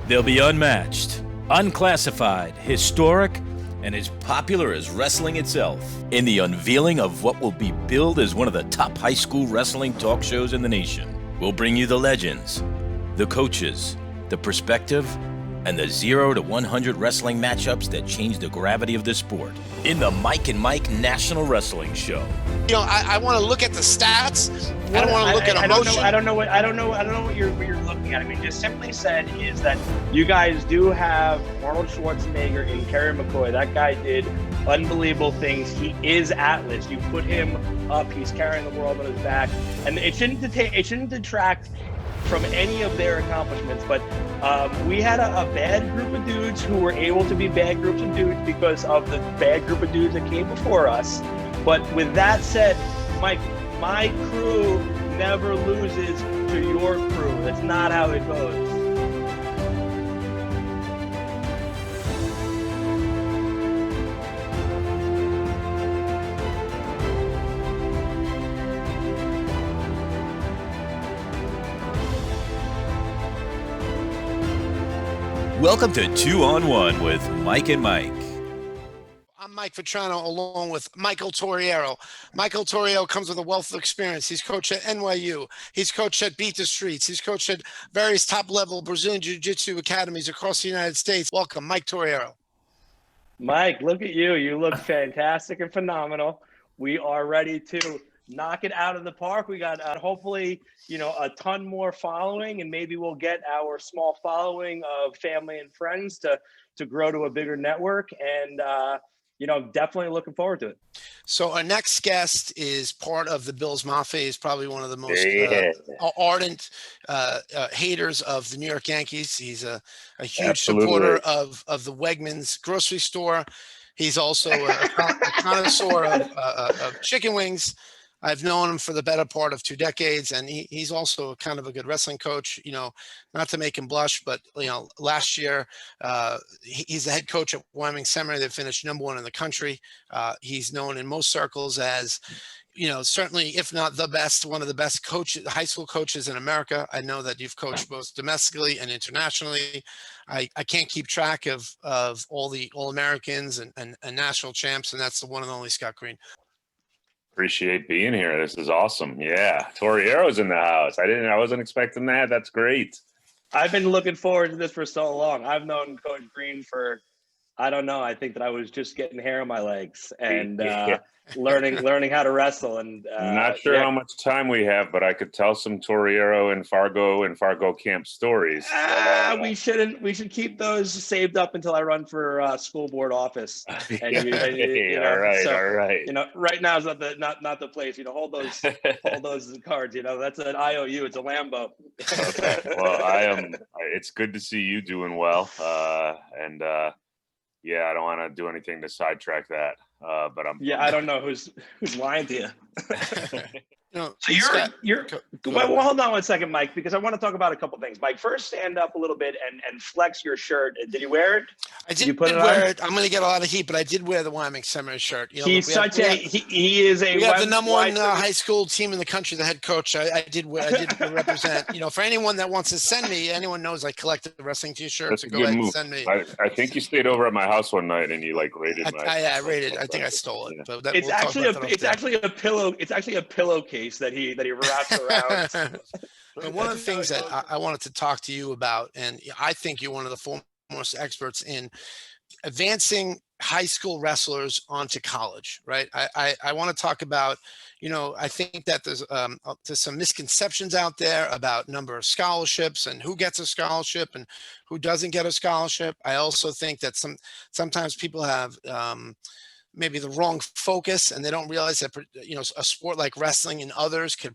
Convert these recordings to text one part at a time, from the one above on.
They'll be unmatched, unclassified, historic, and as popular as wrestling itself in the unveiling of what will be billed as one of the top high school wrestling talk shows in the nation. We'll bring you the legends, the coaches, the perspective, and the 0 to 100 wrestling matchups that change the gravity of the sport in the Mike and Mike National Wrestling Show. You know, I want to look at the stats. I don't want to look at emotion. I don't know what you're looking at. I mean, just simply said is that you guys do have Arnold Schwarzenegger and Kerry McCoy. That guy did unbelievable things. He is Atlas. You put him up, he's carrying the world on his back, and it shouldn't detract from any of their accomplishments, but we had a bad group of dudes who were able to be bad groups of dudes because of the bad group of dudes that came before us. But with that said, Mike, my crew never loses to your crew. That's not how it goes. Welcome to 2 on 1 with Mike and Mike. I'm Mike Vetrano along with Michael Torriero. Michael Torriero comes with a wealth of experience. He's coached at NYU. He's coached at Beat the Streets. He's coached at various top-level Brazilian Jiu-Jitsu academies across the United States. Welcome, Mike Torriero. Mike, look at you. You look fantastic and phenomenal. We are ready to knock it out of the park. We got hopefully, a ton more following, and maybe we'll get our small following of family and friends to grow to a bigger network. And, definitely looking forward to it. So our next guest is part of the Bills Mafia. He's probably one of the most ardent haters of the New York Yankees. He's a huge supporter of the Wegmans grocery store. He's also a connoisseur of chicken wings. I've known him for the better part of 2 decades, and he's also kind of a good wrestling coach, not to make him blush, but, last year he's the head coach at Wyoming Seminary. They finished #1 in the country. He's known in most circles as, certainly, if not the best, one of the best high school coaches in America. I know that you've coached both domestically and internationally. I can't keep track of all the All-Americans and national champs, and that's the one and only Scott Green. Appreciate being here. This is awesome. Yeah. Torriero's in the house. I wasn't expecting that. That's great. I've been looking forward to this for so long. I've known Coach Green for, I don't know, I think that I was just getting hair on my legs and learning how to wrestle. And I'm not sure how much time we have, but I could tell some Torriero and Fargo camp stories. We should keep those saved up until I run for school board office. And all right. Right now is not the place. Hold those cards. That's an IOU. It's a Lambo. Okay. Well, it's good to see you doing well. I don't want to do anything to sidetrack that. But I don't know who's lying to you. So well, hold on one second, Mike, because I want to talk about a couple things. Mike, first stand up a little bit and flex your shirt. Did you wear it? I did wear it. I'm going to get a lot of heat, but I did wear the Wyoming Seminary shirt. He is a. We have the #1 high school team in the country. The head coach. I did represent. For anyone that wants to send me, anyone knows I collected the wrestling T-shirts. So go ahead and send me. I think you stayed over at my house one night and you rated my. I rated. I think I stole it. Yeah. But it's actually a pillow. It's actually a pillowcase that he wraps around. And one of the things that I wanted to talk to you about, and I think you're one of the foremost experts in advancing high school wrestlers onto college, right? I want to talk about, I think that there's some misconceptions out there about number of scholarships and who gets a scholarship and who doesn't get a scholarship. I also think that sometimes people have maybe the wrong focus, and they don't realize that a sport like wrestling and others could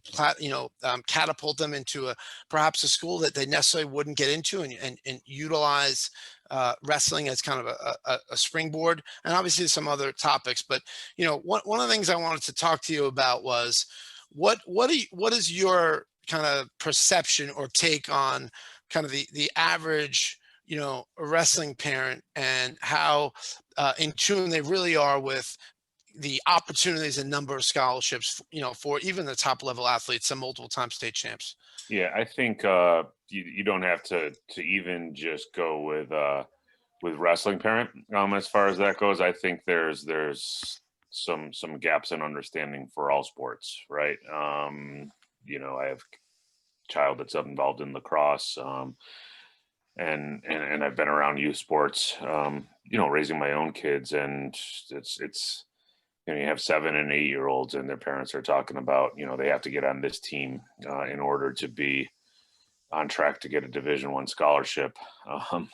catapult them into perhaps a school that they necessarily wouldn't get into, and utilize wrestling as kind of a springboard, and obviously some other topics. But one of the things I wanted to talk to you about was what is your kind of perception or take on kind of the average a wrestling parent, and how in tune they really are with the opportunities and number of scholarships, for even the top level athletes, some multiple time state champs? Yeah, I think you don't have to even just go with wrestling parent. As far as that goes, I think there's some gaps in understanding for all sports, right? I have a child that's involved in lacrosse, and I've been around youth sports, raising my own kids, and it's you have 7 and 8 year olds, and their parents are talking about, they have to get on this team in order to be on track to get a Division I scholarship. Um,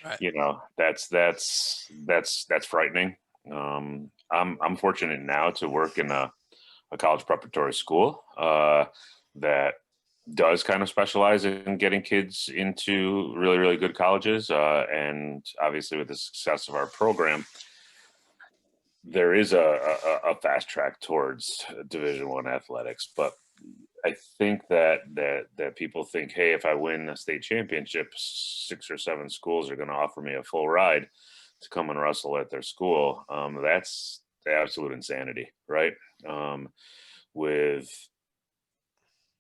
Right. that's frightening. I'm fortunate now to work in a college preparatory school that does kind of specialize in getting kids into really, really good colleges. And obviously with the success of our program, there is a fast track towards Division I athletics. But I think that people think, hey, if I win a state championship, 6 or 7 schools are going to offer me a full ride to come and wrestle at their school. That's absolute insanity, right? With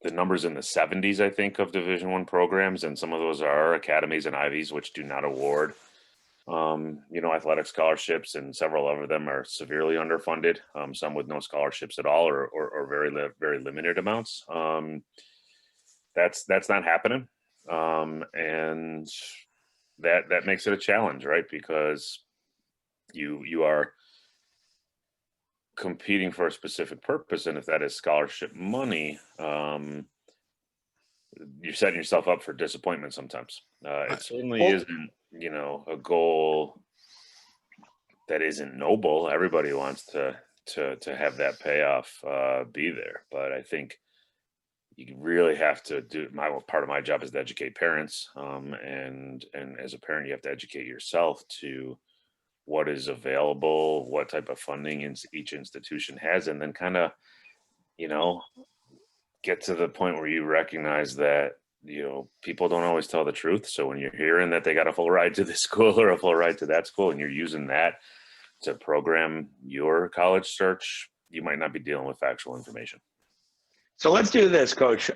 the numbers in the 70s, I think, of Division I programs, and some of those are academies and Ivies, which do not award, athletic scholarships, and several of them are severely underfunded. Some with no scholarships at all, or very limited amounts. That's not happening, and that makes it a challenge, right? Because you are competing for a specific purpose, and if that is scholarship money, you're setting yourself up for disappointment sometimes. It certainly isn't, a goal that isn't noble. Everybody wants to have that payoff be there, but I think you really have to do part of my job is to educate parents, and as a parent, you have to educate yourself to what is available, what type of funding each institution has, and then kind of, get to the point where you recognize that, people don't always tell the truth. So when you're hearing that they got a full ride to this school or a full ride to that school, and you're using that to program your college search, you might not be dealing with factual information. So let's do this, Coach.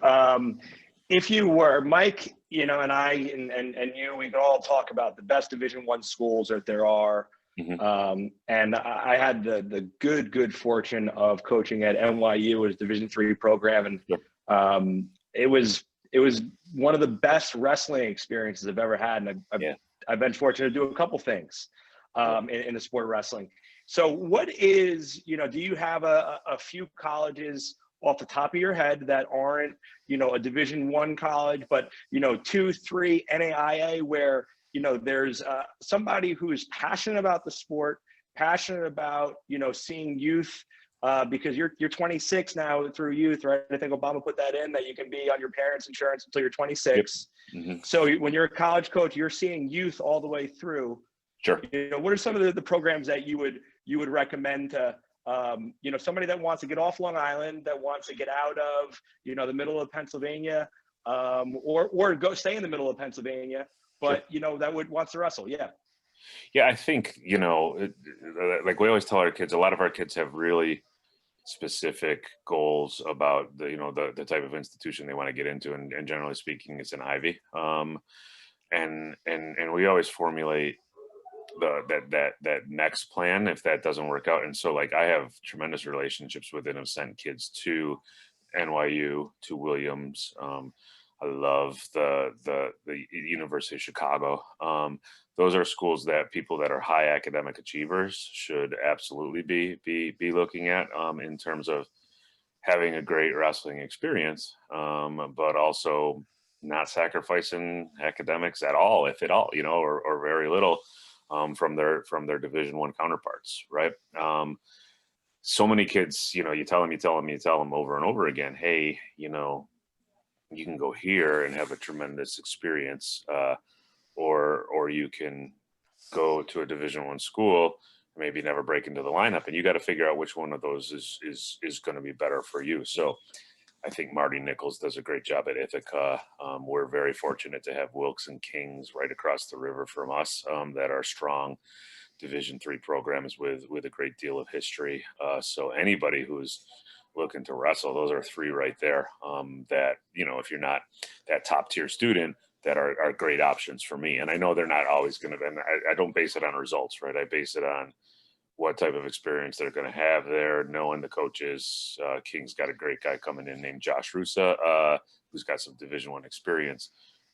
If you were Mike, and I and you, we could all talk about the best Division I schools that there are. Mm-hmm. And I had the good fortune of coaching at NYU as Division III program, and sure. It was one of the best wrestling experiences I've ever had, and I've been fortunate to do a couple things in the sport of wrestling. So, what is do you have a few colleges off the top of your head that aren't a Division I college, but 2, 3 NAIA where there's somebody who's passionate about the sport, passionate about, seeing youth, because you're 26 now through youth, right? I think Obama put that in, that you can be on your parents' insurance until you're 26. Yep. Mm-hmm. So when you're a college coach, you're seeing youth all the way through. Sure. What are some of the programs that you would recommend to, somebody that wants to get off Long Island, that wants to get out of, the middle of Pennsylvania, or go stay in the middle of Pennsylvania, but sure. That wants to wrestle. Yeah, I think, like we always tell our kids, a lot of our kids have really specific goals about the type of institution they want to get into, and generally speaking, it's an Ivy. And we always formulate that next plan if that doesn't work out. And so, like, I have tremendous relationships with and have sent kids to NYU, to Williams. I love the University of Chicago. Those are schools that people that are high academic achievers should absolutely be looking at, in terms of having a great wrestling experience, but also not sacrificing academics at all, if at all, or very little, from their Division I counterparts, right? So many kids, you tell them over and over again, hey, you can go here and have a tremendous experience, or you can go to a Division I school, maybe never break into the lineup, and you got to figure out which one of those is going to be better for you. So I think Marty Nichols does a great job at Ithaca. We're very fortunate to have Wilkes and Kings right across the river from us, that are strong Division III programs with a great deal of history. So anybody who's looking to wrestle, those are three right there. That, you know, if you're not that top tier student, that are great options for me. And I know they're not always going to, and I don't base it on results, right? I base it on what type of experience they're going to have there, knowing the coaches. King's got a great guy coming in named Josh Rusa, who's got some Division I experience.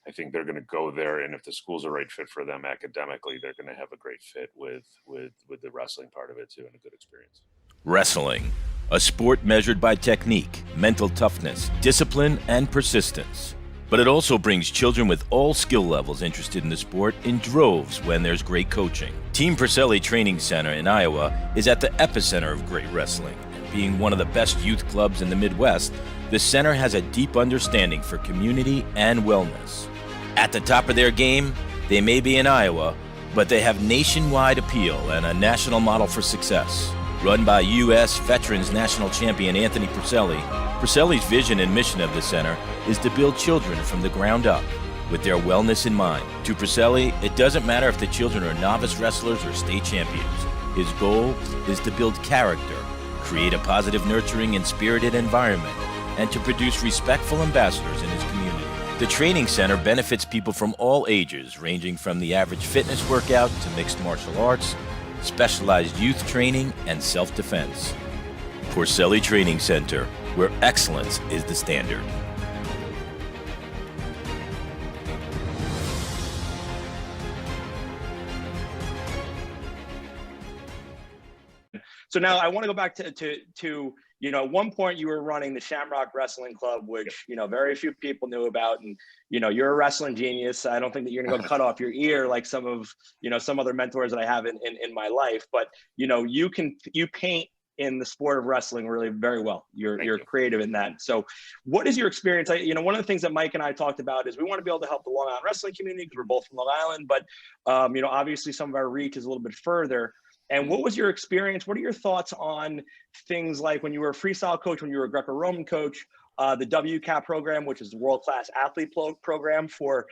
I think they're going to go there, and if the school's a right fit for them academically, they're going to have a great fit with the wrestling part of it too, and a good experience. Wrestling, a sport measured by technique, mental toughness, discipline, and persistence. But it also brings children with all skill levels interested in the sport in droves when there's great coaching. Team Purcell Training Center in Iowa is at the epicenter of great wrestling. Being one of the best youth clubs in the Midwest, the center has a deep understanding for community and wellness. At the top of their game, they may be in Iowa, but they have nationwide appeal and a national model for success. Run by U.S. Veterans National Champion Anthony Purcell, Purcell's vision and mission of the center is to build children from the ground up with their wellness in mind. To Purcell, it doesn't matter if the children are novice wrestlers or state champions. His goal is to build character, create a positive, nurturing, and spirited environment, and to produce respectful ambassadors in his community. The training center benefits people from all ages, ranging from the average fitness workout to mixed martial arts, specialized youth training, and self-defense. Purcell Training Center, where excellence is the standard. So now I want to go back to you know, at one point you were running the Shamrock Wrestling Club, which, you know, very few people knew about. And, you know, you're a wrestling genius. I don't think that you're going to go cut off your ear like some of, you know, some other mentors that I have in my life. But, you know, you paint in the sport of wrestling really very well. You're creative in that. So what is your experience? You know, one of the things that Mike and I talked about is we want to be able to help the Long Island wrestling community because we're both from Long Island, but, you know, obviously some of our reach is a little bit further. And what was your experience? What are your thoughts on things like when you were a freestyle coach, when you were a Greco-Roman coach, the WCAP program, which is the world-class athlete program for,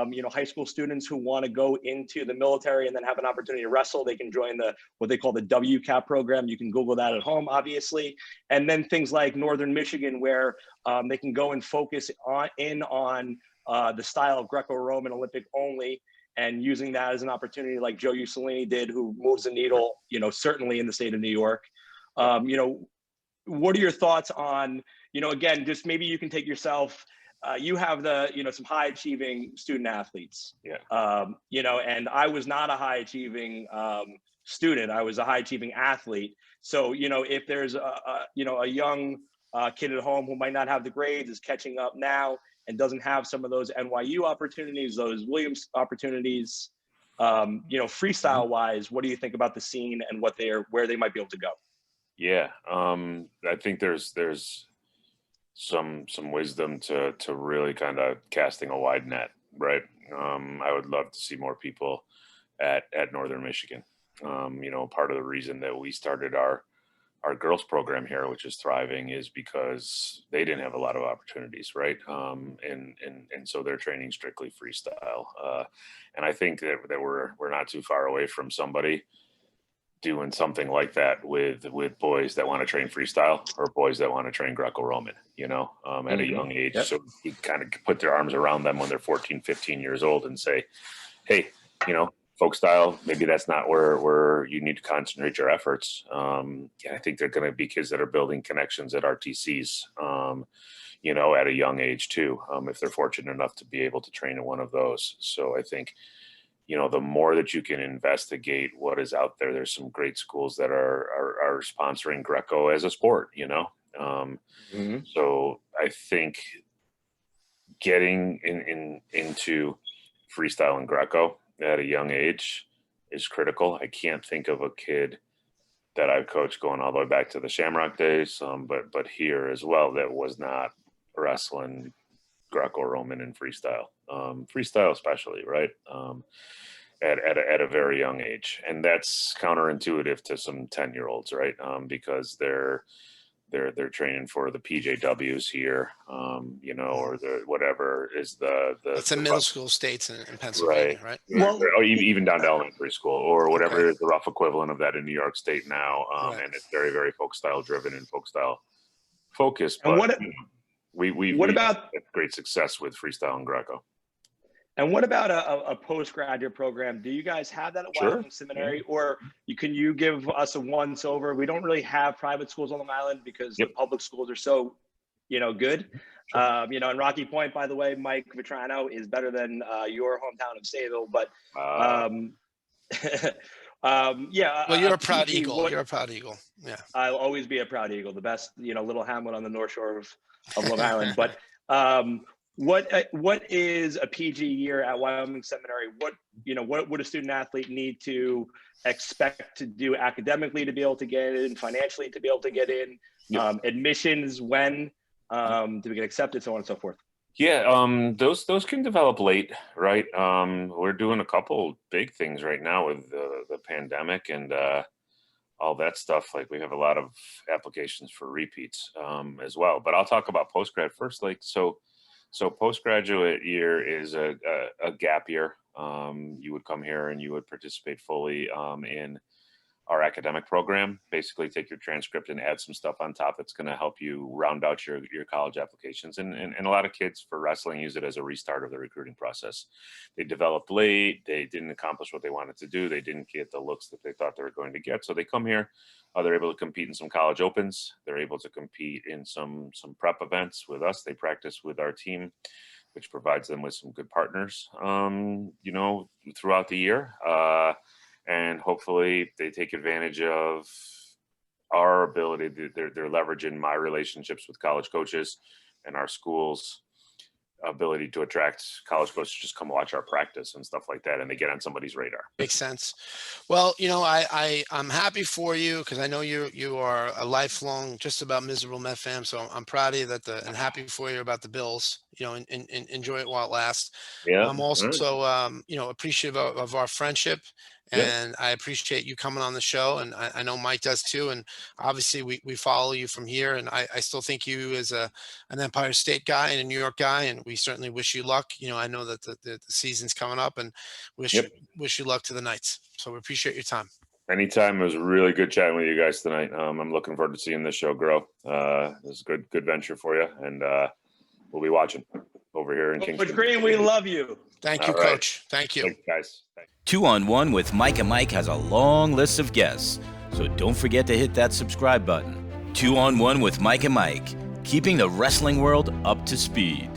you know, high school students who want to go into the military and then have an opportunity to wrestle. They can join what they call the WCAP program. You can Google that at home, obviously. And then things like Northern Michigan, where they can go and focus on the style of Greco-Roman Olympic only, and using that as an opportunity like Joe Usolini did, who moves the needle, you know, certainly in the state of New York. You know, what are your thoughts on, you know, again, just maybe you can take yourself, you have you know, some high achieving student athletes, you know, and I was not a high achieving student. I was a high achieving athlete. So, you know, if there's you know, a young kid at home who might not have the grades, is catching up now and doesn't have some of those NYU opportunities, those Williams opportunities, you know, freestyle wise, what do you think about the scene and where they might be able to go? Yeah. I think there's some wisdom to really kind of casting a wide net, right? I would love to see more people at Northern Michigan. You know, part of the reason that we started our girls program here, which is thriving, is because they didn't have a lot of opportunities, right? And so they're training strictly freestyle. And I think that we're not too far away from somebody doing something like that with boys that want to train freestyle or boys that want to train Greco-Roman, you know, at a young age. Yep. So you kind of put their arms around them when they're 14, 15 years old and say, hey, you know, folk style, maybe that's not where you need to concentrate your efforts. I think they're going to be kids that are building connections at RTCs, you know, at a young age too, if they're fortunate enough to be able to train in one of those. So I think, you know, the more that you can investigate what is out there, there's some great schools that are sponsoring Greco as a sport, you know? So I think getting into freestyle and Greco at a young age is critical. I can't think of a kid that I've coached going all the way back to the Shamrock days, but here as well, that was not wrestling Greco-Roman and freestyle, especially, right? At a very young age. And that's counterintuitive to some 10-year-olds, right? Because they're training for the PJWs here, you know, or the whatever is the it's in middle school states in Pennsylvania, right? Well, or even down to elementary school or whatever is the rough equivalent of that in New York State now. And it's very, very folk style driven and folk style focused. And but we about had great success with freestyle and Greco. And what about a postgraduate program? Do you guys have that at Wyoming Seminary, or can you give us a once over? We don't really have private schools on Long Island because the public schools are so, good. Sure. And Rocky Point, by the way, Mike Vetrano is better than your hometown of Sayville. But well, you're a proud Eagle. You're a proud Eagle. Yeah, I'll always be a proud Eagle. The best, little hamlet on the North Shore of Long Island. But what is a PG year at Wyoming Seminary? What would a student athlete need to expect to do academically to be able to get in, financially to be able to get in, admissions when to get accepted, so on and so forth? Yeah, those can develop late, right? We're doing a couple big things right now with the pandemic and all that stuff. Like we have a lot of applications for repeats as well. But I'll talk about postgrad first. So postgraduate year is a gap year. You would come here and you would participate fully in our academic program. Basically take your transcript and add some stuff on top that's going to help you round out your college applications. And a lot of kids for wrestling use it as a restart of the recruiting process. They developed late. They didn't accomplish what they wanted to do. They didn't get the looks that they thought they were going to get. So they come here. They're able to compete in some college opens. They're able to compete in some prep events with us. They practice with our team, which provides them with some good partners, throughout the year. And hopefully they take advantage of our ability. They're leveraging my relationships with college coaches and our schools' ability to attract college coaches to just come watch our practice and stuff like that, and they get on somebody's radar. Makes sense. Well, I'm happy for you because I know you are a lifelong just about miserable Met fan. So I'm proud of you and happy for you about the Bills. And enjoy it while it lasts. Yeah. I'm also appreciative of our friendship. And I appreciate you coming on the show. And I know Mike does too. And obviously we follow you from here. And I still think you as an Empire State guy and a New York guy. And we certainly wish you luck. I know that the season's coming up and wish you luck to the Knights. So we appreciate your time. Anytime. It was really good chatting with you guys tonight. I'm looking forward to seeing this show grow. This is a good venture for you. And we'll be watching over here in Kingston. Coach Green, we love you. Thank you, Coach. Thank you. Thanks, guys. Thanks. 2 on 1 with Mike and Mike has a long list of guests, so don't forget to hit that subscribe button. 2 on 1 with Mike and Mike, keeping the wrestling world up to speed.